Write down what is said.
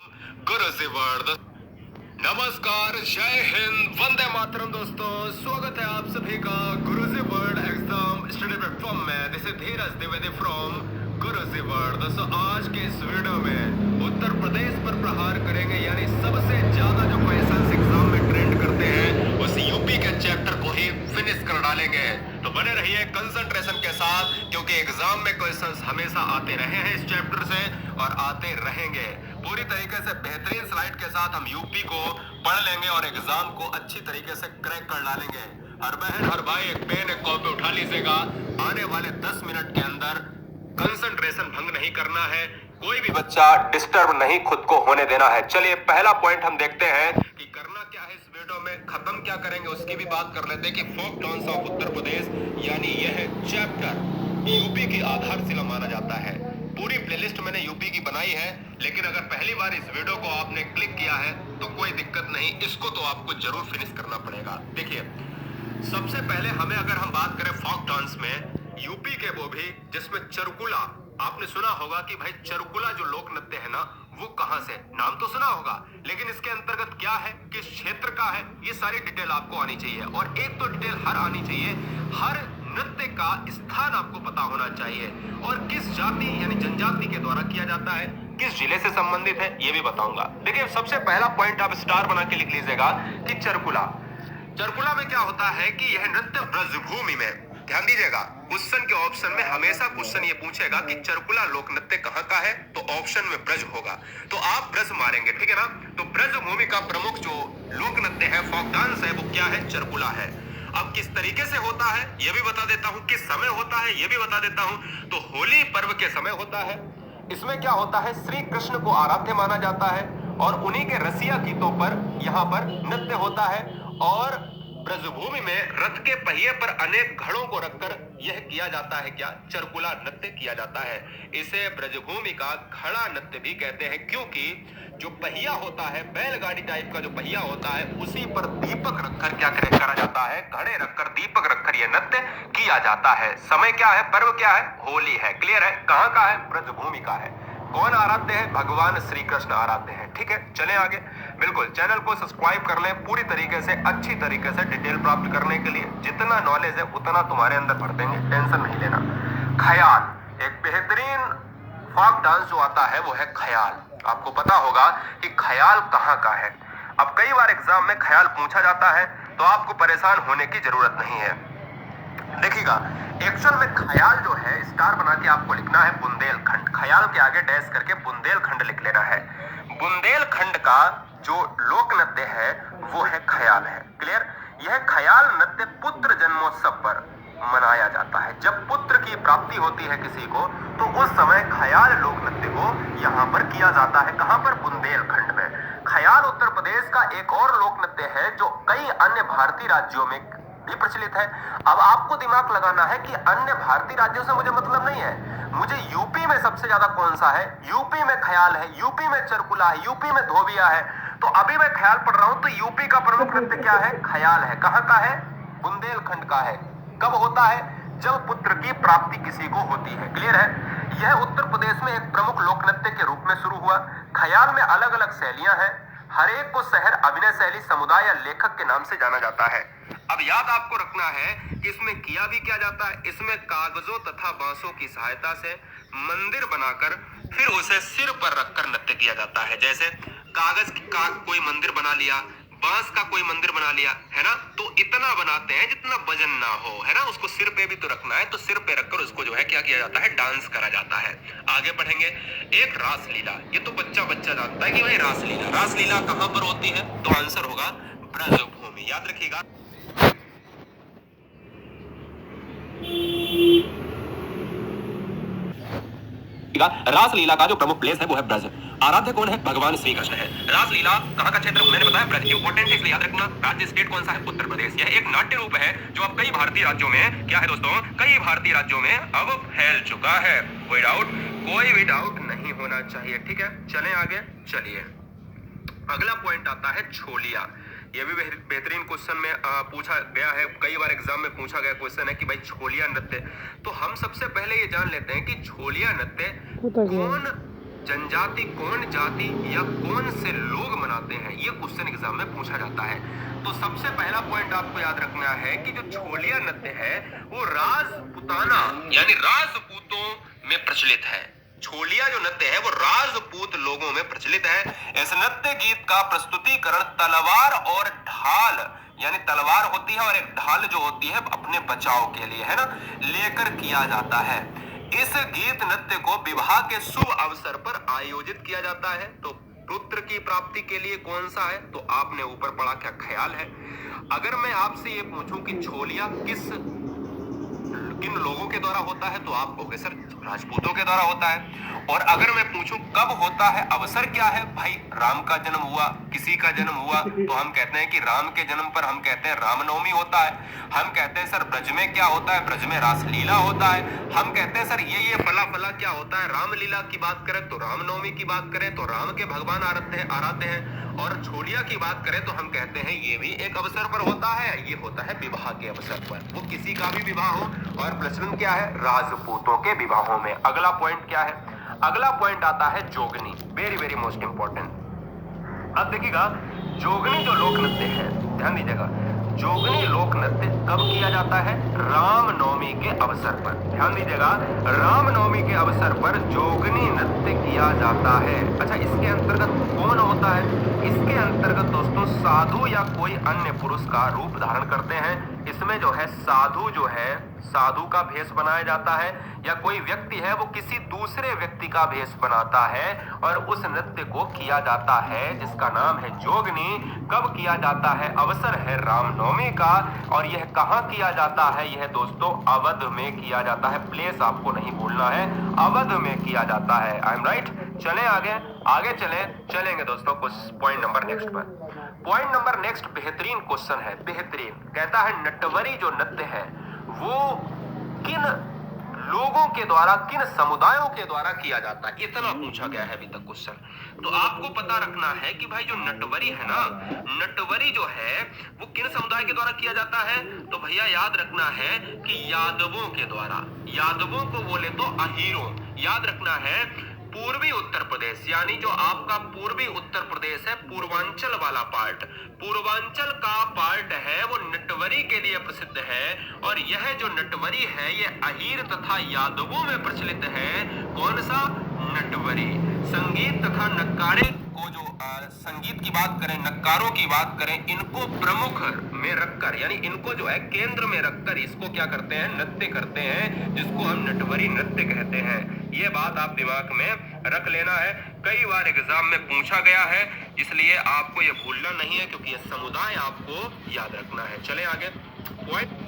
गुरु से वर्ड। नमस्कार, जय हिंद, वंदे मातरम दोस्तों। स्वागत है आप सभी का गुरु से वर्ड एग्जाम स्टडी प्लेटफॉर्म में। This is Dheeraj Dwivedi from गुरु से वर्ड। दोस्तों आज के इस वीडियो में उत्तर प्रदेश पर प्रहार करेंगे, यानी सबसे ज्यादा जो क्वेश्चंस एग्जाम में ट्रेंड करते हैं उस यूपी के चैप्टर को ही फिनिश कर डालेंगे। तो बने रहिए कंसंट्रेशन के साथ, क्योंकि एग्जाम में क्वेश्चंस हमेशा आते रहे हैं इस चैप्टर से और आते रहेंगे। पूरी तरीके से बेहतरीन स्लाइड के साथ हम यूपी को पढ़ लेंगे और एग्जाम को अच्छी तरीके से क्रैक कर डालेंगे। हर बहन हर भाई एक पेन एक कॉपी उठा लीजिएगा। आने वाले 10 मिनट के अंदर कंसंट्रेशन भंग नहीं करना है, कोई भी बच्चा डिस्टर्ब नहीं खुद को होने देना है। चलिए पहला पॉइंट हम देखते हैं कि करना क्या है इस वीडियो में, खत्म क्या करेंगे उसकी भी बात कर लेते हैं कि folk dance of Uttar Pradesh, यानी यह चैप्टर यूपी की आधारशिला माना जाता है। पूरी प्लेलिस्ट मैंने यूपी की बनाई है, लेकिन अगर पहली बार इस वीडियो को आपने क्लिक किया है तो कोई दिक्कत नहीं, इसको तो आपको जरूर फिनिश करना पड़ेगा। देखिए सबसे पहले हमें अगर हम बात करें फोक डांस में यूपी के, वो भी जिसमें चरकुला, आपने सुना होगा कि भाई चरकुला जो लोक नृत्य है ना वो कहां से, नाम तो सुना होगा, लेकिन इसके अंतर्गत क्या है, किस क्षेत्र का है, ये सारी डिटेल आपको आनी चाहिए। और एक तो डिटेल हर आनी चाहिए, हर नृत्य का स्थान आपको पता होना चाहिए और किस जाति यानी जनजाति के द्वारा किया जाता है, किस जिले से संबंधित है, ये भी बताऊंगा। देखिए सबसे पहला पॉइंट आप स्टार बना के लिख लीजिएगा कि चरकुला। चरकुला में क्या होता है कि यह नृत्य ब्रजभूमि में, ध्यान दीजिएगा, क्वेश्चन के ऑप्शन में हमेशा क्वेश्चन ये पूछेगा कि चरकुला लोक नृत्य कहां का है, तो ऑप्शन में ब्रज होगा, तो आप ब्रज मारेंगे, ठीक है ना। तो ब्रज भूमि का प्रमुख जो लोक नृत्य है, फोक डांस है, वो क्या है, चरकुला है। अब किस तरीके से होता है ये भी बता देता हूं, किस समय होता है ये भी बता देता हूं। तो होली पर्व के समय होता है। इसमें क्या होता है, श्री कृष्ण को आराध्य माना जाता है और उन्हीं के रसिया गीतों पर यहाँ पर नृत्य होता है। और ब्रजभूमि में रथ के पहिए पर अनेक घड़ों को रखकर यह किया जाता है, क्या, चरकुला नृत्य किया जाता है। इसे ब्रजभूमि का घड़ा नृत्य भी कहते हैं, क्योंकि जो पहिया होता है, बैलगाड़ी टाइप का जो पहिया होता है, उसी पर दीपक रखकर क्या करा जाता है, घड़े रखकर दीपक रखकर यह नृत्य किया जाता है। समय क्या है, पर्व क्या है, होली है। क्लियर है, कहां का है, ब्रजभूमि का है। कौन आराध्य है, भगवान श्री कृष्ण आराध्य है। ठीक है, चलें आगे। बिल्कुल चैनल को सब्सक्राइब कर लें, पूरी तरीके से अच्छी तरीके से डिटेल प्राप्त करने के लिए। जितना नॉलेज है उतना तुम्हारे अंदर भर देंगे, टेंशन नहीं लेना। ख्याल, एक बेहतरीन फोक डांस जो आता है वो है ख्याल। आपको पता होगा कि ख्याल कहाँ का है। अब कई बार एग्जाम में ख्याल पूछा जाता है, तो आपको परेशान होने की जरूरत नहीं है। देखिएगा एक्चुअल में ख्याल जो है, स्टार बना के आपको लिखना है बुंदेलखंड। ख्याल के आगे डैश करके बुंदेलखंड लिख लेना है। बुंदेलखंड का जो लोक नृत्य है वो है ख्याल है। क्लियर, यह ख्याल नृत्य पुत्र जन्मोत्सव पर मनाया जाता है। जब पुत्र की प्राप्ति होती है किसी को, तो उस समय ख्याल लोक नृत्य को यहाँ पर किया जाता है। कहाँ पर, बुंदेलखंड में। ख्याल उत्तर प्रदेश का एक और लोक नृत्य है जो कई अन्य भारतीय राज्यों में भी प्रचलित है। अब आपको दिमाग लगाना है कि अन्य भारतीय राज्यों से मुझे मतलब नहीं है, मुझे यूपी में सबसे ज्यादा कौन सा है, यूपी में ख्याल है, यूपी में चरकुला है, यूपी में धोबिया है। तो अभी मैं ख्याल पढ़ रहा हूं, तो यूपी का प्रमुख नृत्य क्या है, ख्याल है। कहां का है, बुंदेलखंड का है। कब होता है, जब पुत्र की प्राप्ति किसी को होती है। क्लियर है, यह उत्तर प्रदेश में एक प्रमुख लोक नृत्य के रूप में शुरू हुआ। ख्याल में अलग अलग शैलियां हैं, हर एक को शहर, अभिनय शैली, समुदाय या लेखक के नाम से जाना जाता है। अब याद आपको रखना है कि इसमें किया भी क्या जाता है, इसमें कागजों तथा बांसों की सहायता से मंदिर बनाकर फिर उसे सिर पर रखकर नृत्य किया जाता है। जैसे कागज का कोई मंदिर बना लिया, बांस का कोई मंदिर बना लिया, है ना, तो इतना बनाते हैं जितना वजन ना हो, है ना, उसको सिर पे भी तो रखना है, तो सिर पे रखकर उसको जो है क्या किया जाता है, डांस करा जाता है। आगे बढ़ेंगे, एक रासलीला, ये तो बच्चा बच्चा जानता है कि भाई रासलीला, रासलीला कहां पर होती है, तो आंसर होगा ब्रजभूमि। याद रखिएगा। रासलीला का जो प्रमुख प्लेस है वो है ब्रज। आराध्य कौन है, भगवान श्री कृष्ण है। रासलीला कहां का क्षेत्र, मैंने बताया ब्रज। इंपॉर्टेंट है इसलिए याद रखना। राज्य स्टेट कौन सा है, उत्तर प्रदेश। यह एक नाट्य रूप है जो अब कई भारतीय राज्यों में क्या है दोस्तों, कई भारतीय राज्यों में अब फैल चुका है। कोई भी डाउट नहीं होना चाहिए। ठीक है, चलें आगे। चलिए अगला पॉइंट आता है छोलिया। ये भी बेहतरीन क्वेश्चन में पूछा गया है, कई बार एग्जाम में पूछा गया क्वेश्चन है कि भाई छोलिया नृत्य। तो हम सबसे पहले ये जान लेते हैं कि छोलिया नृत्य कौन जनजाति कौन जाति या कौन से लोग मनाते हैं, ये क्वेश्चन एग्जाम में पूछा जाता है। तो सबसे पहला पॉइंट आपको याद रखना है कि जो छोलिया नृत्य है वो राजपूताना यानी राजपूतों में प्रचलित है। छोलिया जो नृत्य है वो राजपूत लोगों में प्रचलित है। इस नृत्य गीत का प्रस्तुतिकरण तलवार और ढाल यानी तलवार होती है और एक ढाल जो होती है अपने बचाव के लिए, है ना, लेकर किया जाता है। इस गीत नृत्य को विवाह के शुभ अवसर पर आयोजित किया जाता है। तो पुत्र की प्राप्ति के लिए कौन सा है, तो आपने ऊपर पढ़ा, क्या ख्याल है? अगर मैं आपसे ये पूछूं कि छोलिया किन लोगों के द्वारा होता है, तो आप कहोगे सर राजपूतों के द्वारा होता है। और अगर मैं पूछूं कब होता है, अवसर क्या है, भाई राम का जन्म हुआ, किसी का जन्म हुआ, तो हम कहते हैं कि राम के जन्म पर हम कहते हैं रामनवमी होता है। हम कहते हैं सर ब्रज में क्या होता है, ब्रज में रासलीला होता है। हम कहते हैं सर ये फला फला क्या होता है, रामलीला की बात करें तो रामनवमी की बात करें तो राम के भगवान आराते हैं। और छोलिया की बात करें तो हम कहते हैं ये भी एक अवसर पर होता है, ये होता है विवाह के अवसर पर, वो किसी का भी विवाह हो। और प्रचलन क्या है, राजपूतों के विवाहों में। अगला पॉइंट क्या है, अगला पॉइंट आता है जोगनी, वेरी वेरी मोस्ट इंपॉर्टेंट। अब देखिएगा जोगनी जो लोक नृत्य है, ध्यान दीजिएगा, जोगनी लोक नृत्य कब किया जाता है, रामनवमी के अवसर पर। ध्यान दीजिएगा, रामनवमी के अवसर पर जोगनी नृत्य किया जाता है। अच्छा, इसके अंतर्गत कौन होता है, इसके अंतर्गत दोस्तों साधु या कोई अन्य पुरुष का रूप धारण करते हैं। इसमें जो है साधु जो है, साधु का भेष बनाया जाता है, या कोई व्यक्ति है वो किसी दूसरे व्यक्ति का भेष बनाता है और उस नृत्य को किया जाता है जिसका नाम है जोगनी। कब किया जाता है, अवसर है रामनवमी का। और यह कहाँ किया जाता है, यह दोस्तों अवध में किया जाता है। प्लेस आपको नहीं भूलना है, अवध में किया जाता है। I am right. चले आगे चलेंगे दोस्तों कुछ पॉइंट नंबर नेक्स्ट पर। पॉइंट नंबर नेक्स्ट बेहतरीन क्वेश्चन है, बेहतरीन। कहता है नटवरी जो नृत्य है वो किन लोगों के द्वारा, किन समुदायों के द्वारा किया जाता है, इतना पूछा गया है अभी तक क्वेश्चन। तो आपको पता रखना है कि भाई जो नटवरी है ना, नटवरी जो है वो किन समुदाय के द्वारा किया जाता है, तो भैया याद रखना है कि यादवों के द्वारा। यादवों को बोले तो अहीरों, याद रखना है। पूर्वी उत्तर प्रदेश यानी जो आपका पूर्वी उत्तर प्रदेश है, पूर्वांचल वाला पार्ट, पूर्वांचल का पार्ट है वो नटवरी के लिए प्रसिद्ध है। और यह जो नटवरी है ये अहीर तथा यादवों में प्रचलित है। कौन सा, नटवरी। संगीत तथा नक्कारे को जो संगीत की बात करें, नक्कारों की बात करें, इनको प्रमुख में रखकर यानी इनको जो है केंद्र में रखकर इसको क्या करते हैं, नृत्य करते हैं, जिसको हम नटवरी नृत्य कहते हैं। ये बात आप दिमाग में रख लेना है, कई बार एग्जाम में पूछा गया है, इसलिए आपको ये भूलना नहीं है क्योंकि ये समुदाय आपको याद रखना है। चले आगे। पॉइंट